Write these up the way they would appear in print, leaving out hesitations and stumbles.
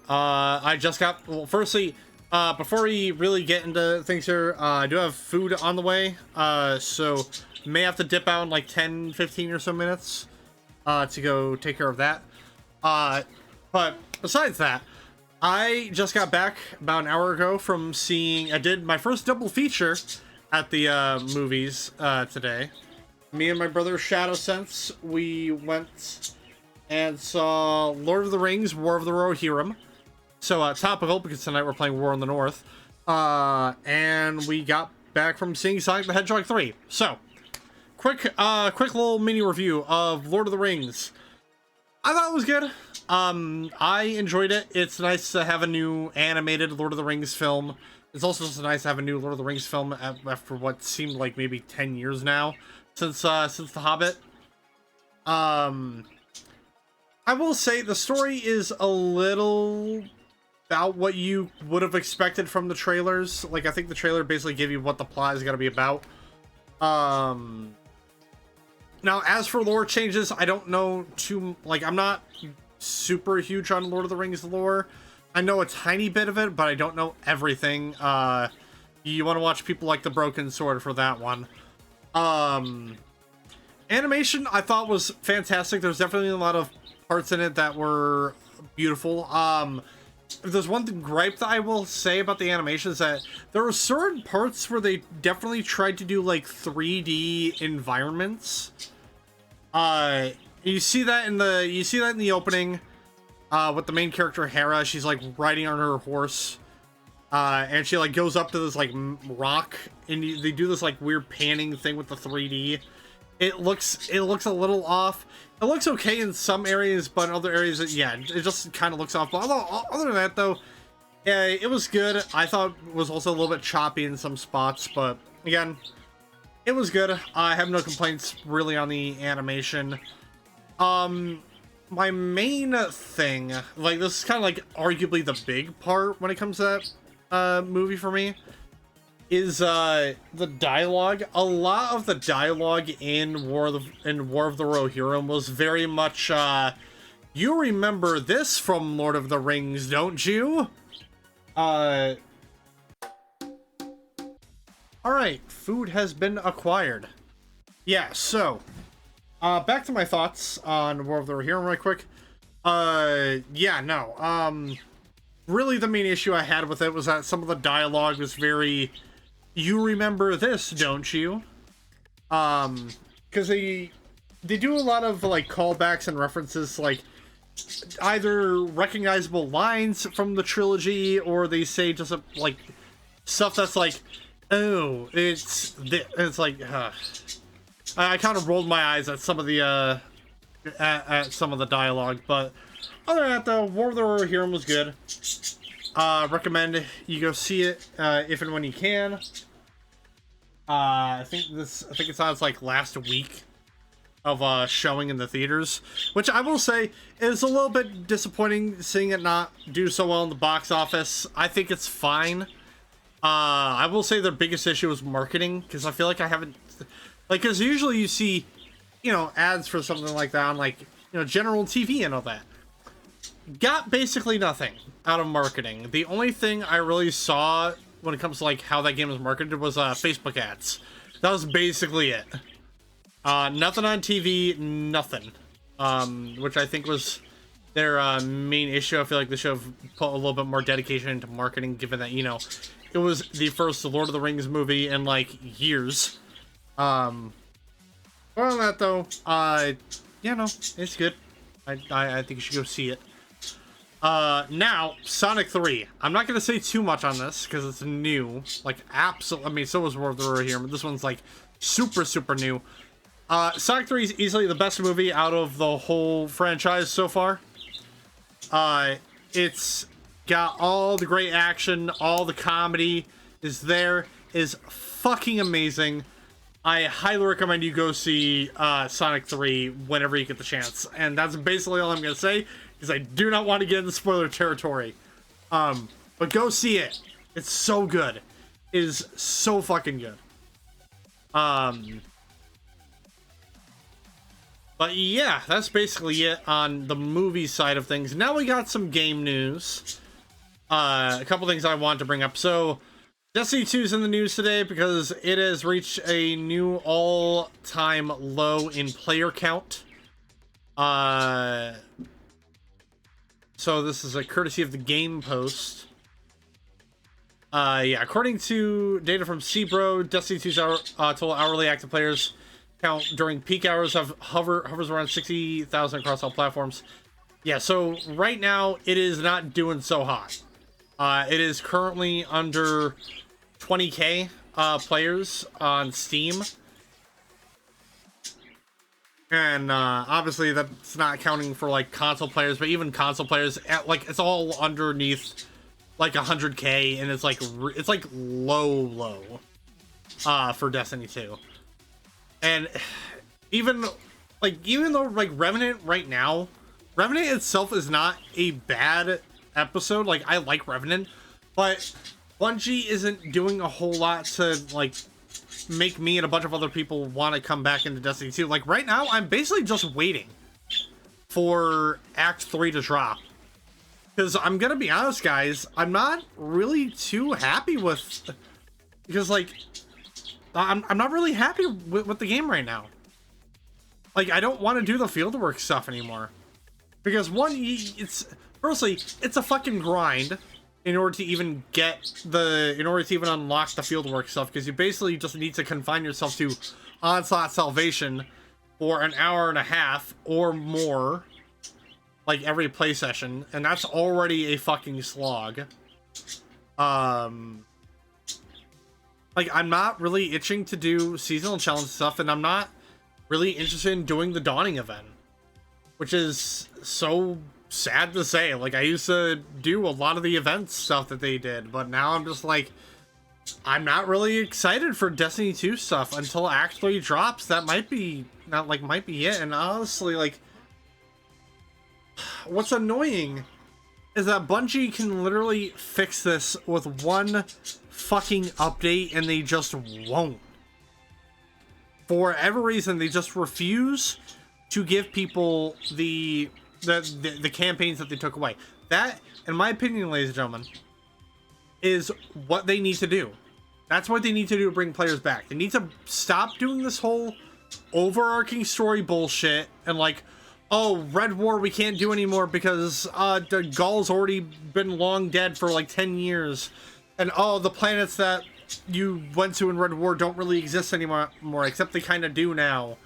I just got, well, firstly, before we really get into things here, I do have food on the way, so may have to dip out in like 10, 15 or so minutes, to go take care of that. But besides that, I just got back about an hour ago from seeing, I did my first double feature at the, movies, today. Me and my brother Shadowsense, we went and saw Lord of the Rings, War of the Rohirrim. So, topical, because tonight we're playing War in the North. And we got back from seeing Sonic the Hedgehog 3. So, quick little mini review of Lord of the Rings. I thought it was good. I enjoyed it. It's nice to have a new animated Lord of the Rings film. It's also just nice to have a new Lord of the Rings film after what seemed like maybe 10 years now since The Hobbit. I will say the story is a little about what you would have expected from the trailers. Like, I think the trailer basically gave you what the plot is going to be about. Now, as for lore changes, I don't know I'm not super huge on Lord of the Rings lore. I know a tiny bit of it, but I don't know everything. You want to watch people like The Broken Sword for that one. Animation, I thought, was fantastic. There's definitely a lot of parts in it that were beautiful. If there's one gripe that I will say about the animation is that there were certain parts where they definitely tried to do like 3D environments. You see that in the opening, with the main character Hera. She's like riding on her horse, and she like goes up to this like rock, and they do this like weird panning thing with the 3D. It looks a little off. It looks okay in some areas, but in other areas, yeah, it just kind of looks off. But other than that, though, yeah, it was good. I thought it was also a little bit choppy in some spots, but again, it was good. I have no complaints really on the animation. My main thing, like, this is kind of like arguably the big part when it comes to that movie for me, is the dialogue. A lot of the dialogue in War of the Rohirrim was very much you remember this from Lord of the Rings, don't you? Alright, food has been acquired. Yeah, so back to my thoughts on War of the Rohirrim right quick. Yeah, no. Really the main issue I had with it was that some of the dialogue was very, you remember this, don't you? Because they do a lot of like callbacks and references, like either recognizable lines from the trilogy, or they say just like stuff that's like, oh, it's like, I kind of rolled my eyes at some of the at some of the dialogue, but other than that, though, War of the Rohirrim was good. Recommend you go see it if and when you can. I think it's on its like last week of showing in the theaters, which I will say is a little bit disappointing seeing it not do so well in the box office. I think it's fine. I will say their biggest issue is marketing, because I feel like I haven't, like, because usually you see, you know, ads for something like that on, like, you know, general TV and all that. Got basically nothing out of marketing. The only thing I really saw when it comes to like how that game was marketed was Facebook ads. That was basically it. Nothing on TV, nothing. Which I think was their main issue. I feel like they should have put a little bit more dedication into marketing, given that, you know, it was the first Lord of the Rings movie in like years. Other than that, though, yeah, no, it's good. I think you should go see it. Now, Sonic 3. I'm not gonna say too much on this, because it's new. Like, absolutely, I mean, so was War of the Rohirrim, but this one's, like, super, super new. Sonic 3 is easily the best movie out of the whole franchise so far. It's got all the great action, all the comedy is there, is fucking amazing. I highly recommend you go see, Sonic 3 whenever you get the chance. And that's basically all I'm gonna say, because I do not want to get into spoiler territory. But go see it. It's so good. It is so fucking good. But yeah, that's basically it on the movie side of things. Now we got some game news. A couple things I want to bring up. So, Destiny 2 is in the news today because it has reached a new all-time low in player count. So this is a courtesy of the Game Post. Yeah, according to data from Cbro, Destiny 2's total hourly active players count during peak hours hovers around 60,000 across all platforms. Yeah, so right now it is not doing so hot. It is currently under 20k players on Steam. And obviously that's not counting for like console players, but even console players, like it's all underneath like 100k, and it's like low for Destiny 2. And even though like Revenant right now, Revenant itself is not a bad episode. Like I like Revenant, but Bungie isn't doing a whole lot to like make me and a bunch of other people want to come back into Destiny 2. Like right now, I'm basically just waiting for Act 3 to drop. Because I'm gonna be honest, guys, I'm not really too happy with... Because, like, I'm not really happy with the game right now. Like, I don't want to do the fieldwork stuff anymore. Because, one, firstly, it's a fucking grind in order to even unlock the fieldwork stuff, because you basically just need to confine yourself to Onslaught Salvation for an hour and a half or more, like every play session, and that's already a fucking slog. Like I'm not really itching to do seasonal challenge stuff, and I'm not really interested in doing the Dawning event, which is so sad to say. Like I used to do a lot of the events stuff that they did, but now I'm just like, I'm not really excited for Destiny 2 stuff until Act 3 drops. That might be it. And honestly, like, what's annoying is that Bungie can literally fix this with one fucking update, and they just won't. For whatever reason, they just refuse to give people the campaigns that they took away. That, in my opinion, ladies and gentlemen, is what they need to do. That's what they need to do to bring players back. They need to stop doing this whole overarching story bullshit and like, oh, Red War we can't do anymore because the Gaul's already been long dead for like 10 years. And oh, the planets that you went to in Red War don't really exist anymore, except they kind of do now.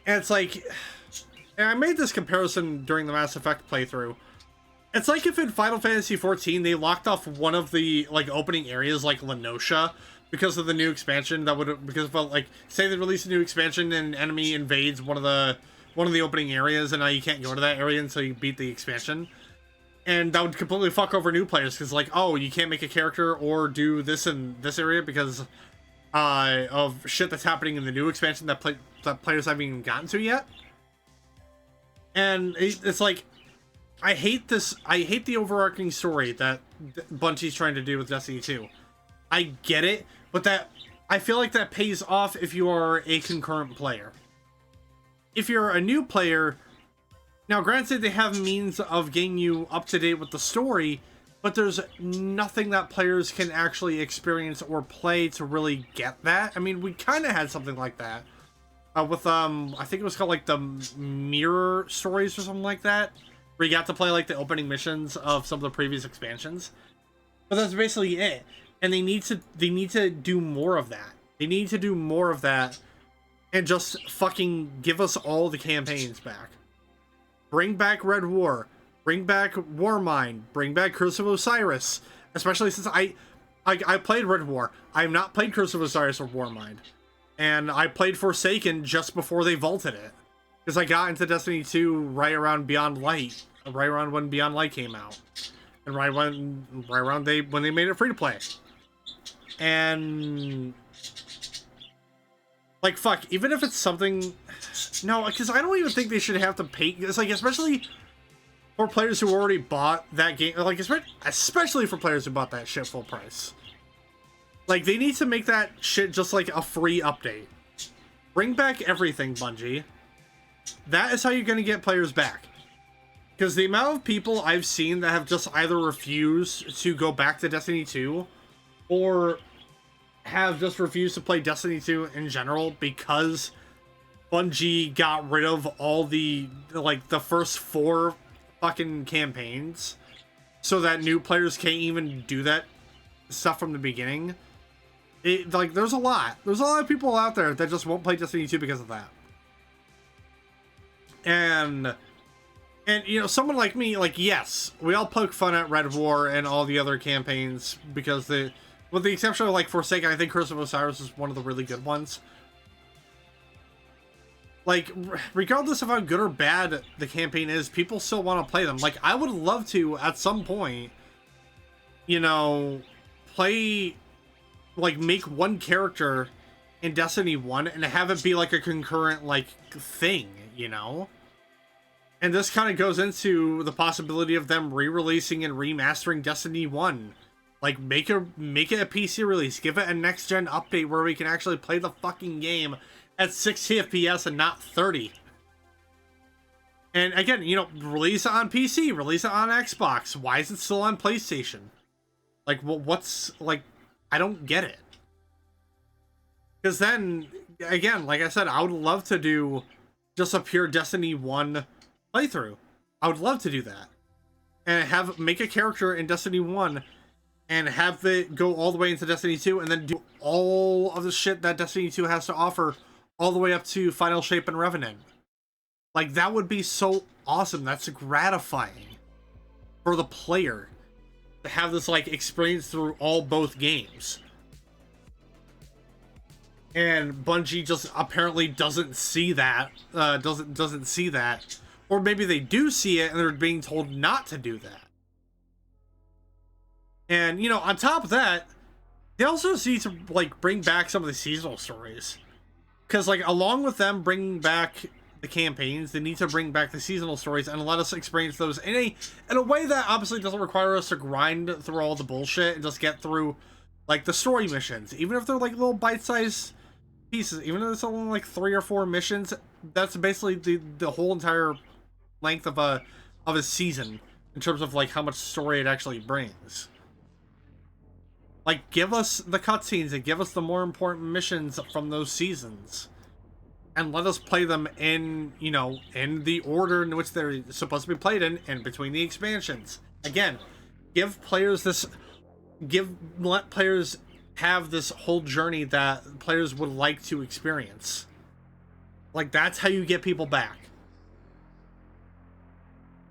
And it's like... And I made this comparison during the Mass Effect playthrough. It's like if in Final Fantasy XIV they locked off one of the like opening areas, like Lenosha, because of the new expansion. Because of like, say they release a new expansion and enemy invades one of the opening areas, and now you can't go to that area until you beat the expansion. And that would completely fuck over new players, because like, oh, you can't make a character or do this in this area because of shit that's happening in the new expansion that players haven't even gotten to yet. And it's like, I hate the overarching story that Bungie's trying to do with Destiny 2. I get it, but I feel like that pays off if you are a concurrent player. If you're a new player, now granted they have means of getting you up to date with the story, but there's nothing that players can actually experience or play to really get that. I mean, we kind of had something like that. With I think it was called like the Mirror Stories or something like that, where you got to play like the opening missions of some of the previous expansions. But that's basically it. And they need to do more of that. They need to do more of that and just fucking give us all the campaigns back. Bring back Red War, bring back Warmind, bring back Curse of Osiris, especially since I played Red War. I have not played Curse of Osiris or Warmind. And I played Forsaken just before they vaulted it. Because I got into Destiny 2 right around Beyond Light. Right around when Beyond Light came out. And right around when they made it free to play. And... like, fuck, even if it's something... No, because I don't even think they should have to pay... It's like, especially for players who already bought that game. Like, especially for players who bought that shit full price. Like, they need to make that shit just like a free update. Bring back everything, Bungie. that is how you're going to get players back. Because the amount of people I've seen that have just either refused to go back to Destiny 2 or have just refused to play Destiny 2 in general because Bungie got rid of all the, like, the first 4 fucking campaigns so that new players can't even do that stuff from the beginning. Like, there's a lot of people out there that just won't play Destiny 2 because of that. And you know, someone like me, like, yes, we all poke fun at Red War and all the other campaigns because with the exception of, like, Forsaken, I think Curse of Osiris is one of the really good ones. Like, regardless of how good or bad the campaign is, people still want to play them. Like, I would love to, at some point, you know, play, like, make one character in Destiny 1 and have it be, like, a concurrent, like, thing, you know? And this kind of goes into the possibility of them re-releasing and remastering Destiny 1. Like, make it a PC release. Give it a next-gen update where we can actually play the fucking game at 60 FPS and not 30. And again, you know, release it on PC, release it on Xbox. Why is it still on PlayStation? Like, well, what's, like, I don't get it. Because then, again, like I said, I would love to do just a pure Destiny 1 playthrough. I would love to do that. And make a character in Destiny 1 and have it go all the way into Destiny 2 and then do all of the shit that Destiny 2 has to offer all the way up to Final Shape and Revenant. Like, that would be so awesome. That's gratifying for the player to have this, like, experience through both games. And Bungie just apparently doesn't see that, doesn't see that. Or maybe they do see it and they're being told not to do that. And, you know, on top of that, they also need to, like, bring back some of the seasonal stories. Because, like, along with them bringing back the campaigns, they need to bring back the seasonal stories and let us experience those in a way that obviously doesn't require us to grind through all the bullshit and just get through, like, the story missions. Even if they're, like, little bite-sized pieces, even if it's only, like, 3 or 4 missions, that's basically the whole entire length of a season in terms of, like, how much story it actually brings. Like, give us the cutscenes and give us the more important missions from those seasons. And let us play them in, you know, in the order in which they're supposed to be played in between the expansions. Again, let players have this whole journey that players would like to experience. Like, that's how you get people back.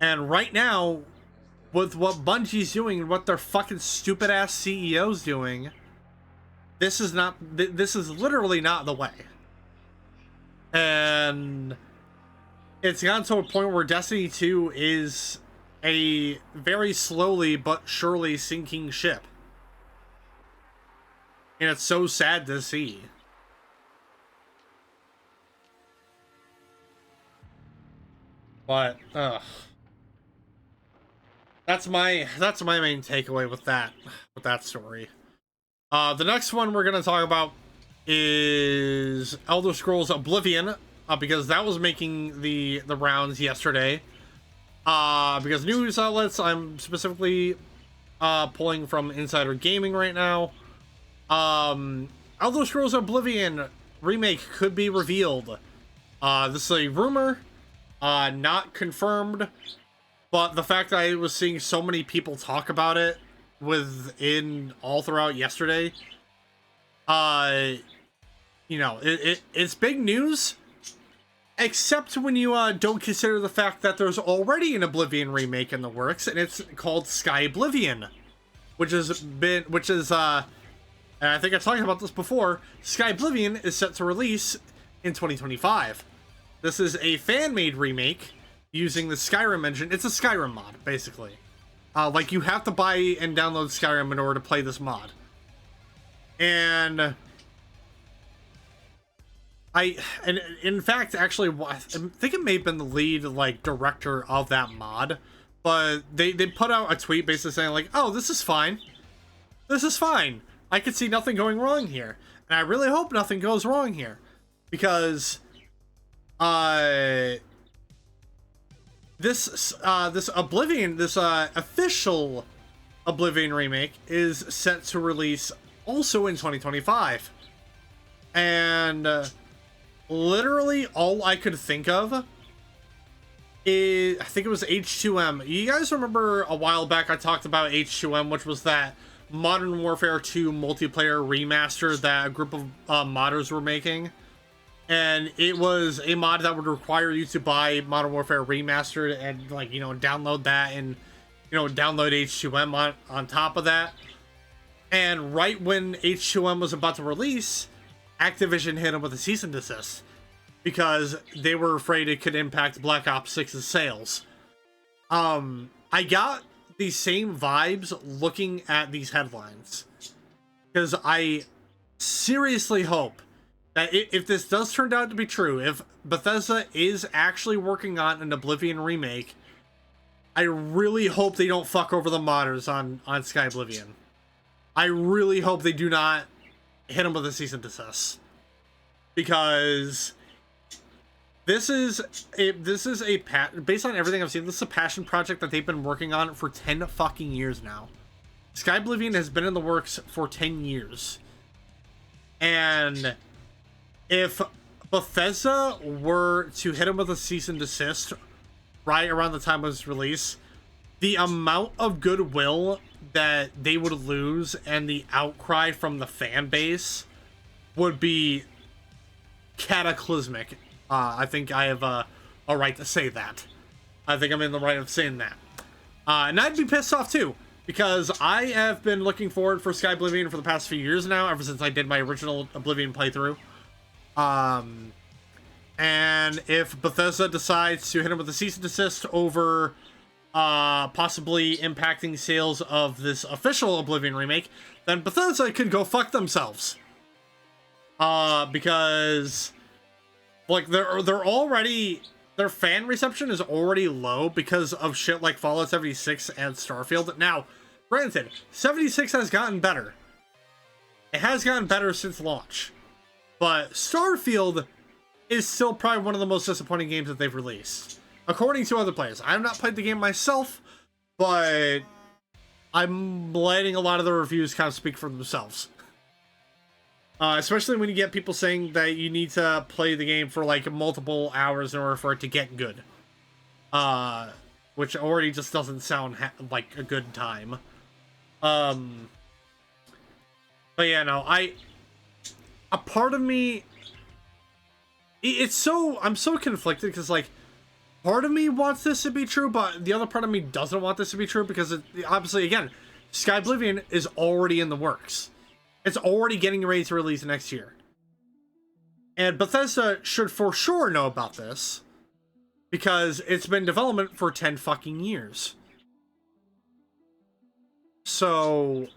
And right now, with what Bungie's doing and what their fucking stupid ass CEO's doing, this is literally not the way. And it's gotten to a point where Destiny 2 is a very slowly but surely sinking ship. And it's so sad to see. But, that's my main takeaway with that story. The next one we're gonna talk about is Elder Scrolls Oblivion, because that was making the rounds yesterday. Because news outlets, I'm specifically pulling from Insider Gaming right now. Elder Scrolls Oblivion Remake could be revealed. This is a rumor, not confirmed. But the fact that I was seeing so many people talk about it all throughout yesterday, you know, it's big news, except when you don't consider the fact that there's already an Oblivion remake in the works, and it's called Sky Oblivion, which is, and I think I talked about this before. Sky Oblivion is set to release in 2025. This is a fan-made remake using the Skyrim engine. It's a Skyrim mod, basically. Like, you have to buy and download Skyrim in order to play this mod. And in fact, actually, I think it may have been the lead, like, director of that mod, but they put out a tweet basically saying, like, oh, this is fine. This is fine. I could see nothing going wrong here. And I really hope nothing goes wrong here. Because, this Oblivion, this official Oblivion remake is set to release also in 2025, and literally all I could think of is, I think it was H2M. You guys remember a while back I talked about H2M, which was that Modern Warfare 2 multiplayer remaster that a group of modders were making. And it was a mod that would require you to buy Modern Warfare Remastered and, like, you know, download that and, you know, download H2M on top of that. And right when H2M was about to release, Activision hit them with a cease and desist because they were afraid it could impact Black Ops 6's sales. I got the same vibes looking at these headlines because I seriously hope that if this does turn out to be true, if Bethesda is actually working on an Oblivion remake, I really hope they don't fuck over the modders on Sky Oblivion. I really hope they do not hit them with a cease and desist, because this is based on everything I've seen, this is a passion project that they've been working on for 10 fucking years now. Sky Oblivion has been in the works for 10 years. And if Bethesda were to hit them with a cease and desist right around the time of its release, the amount of goodwill that they would lose and the outcry from the fan base would be cataclysmic. I think I have a right to say that. I think I'm in the right of saying that. And I'd be pissed off too, because I have been looking forward for Sky Oblivion for the past few years now, ever since I did my original Oblivion playthrough. And if Bethesda decides to hit him with a cease and desist over possibly impacting sales of this official Oblivion remake, then Bethesda could go fuck themselves. Because like they're already, their fan reception is already low because of shit like Fallout 76 and Starfield. Now, granted, 76 has gotten better. It has gotten better since launch. But Starfield is still probably one of the most disappointing games that they've released, according to other players. I have not played the game myself, but I'm letting a lot of the reviews kind of speak for themselves. Especially when you get people saying that you need to play the game for like multiple hours in order for it to get good. Which already just doesn't sound like a good time. But yeah, no, a part of me, I'm so conflicted because, like, part of me wants this to be true, but the other part of me doesn't want this to be true because obviously, again, Sky Oblivion is already in the works. It's already getting ready to release next year. And Bethesda should for sure know about this because it's been in development for 10 fucking years. So,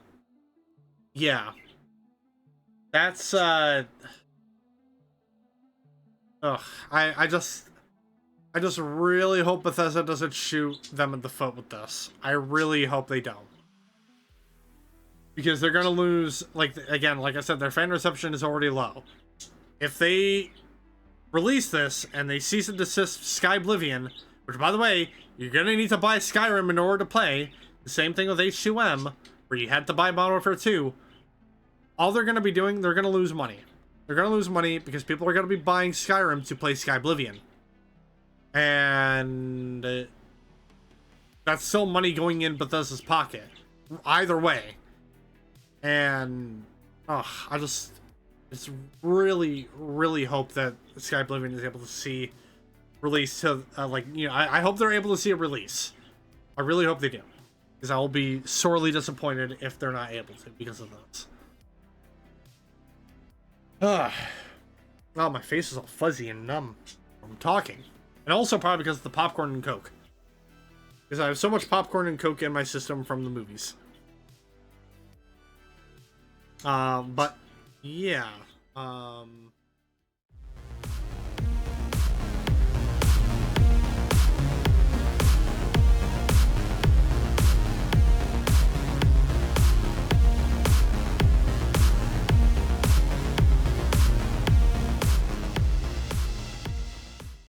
yeah. That's, I just really hope Bethesda doesn't shoot them in the foot with this. I really hope they don't. Because they're gonna lose, like, again, like I said, their fan reception is already low. If they release this and they cease and desist Sky Oblivion, which, by the way, you're gonna need to buy Skyrim in order to play, the same thing with H2M, where you had to buy Modern Warfare 2, all they're gonna be doing, they're gonna lose money. They're gonna lose money because people are gonna be buying Skyrim to play Sky Oblivion. And that's still money going in Bethesda's pocket. Either way. And I just really, really hope that Sky Oblivion is able to see release to like, you know, I hope they're able to see a release. I really hope they do, because I will be sorely disappointed if they're not able to because of this. Oh, my face is all fuzzy and numb from talking, and also probably because of the popcorn and Coke, because I have so much popcorn and Coke in my system from the movies. But yeah,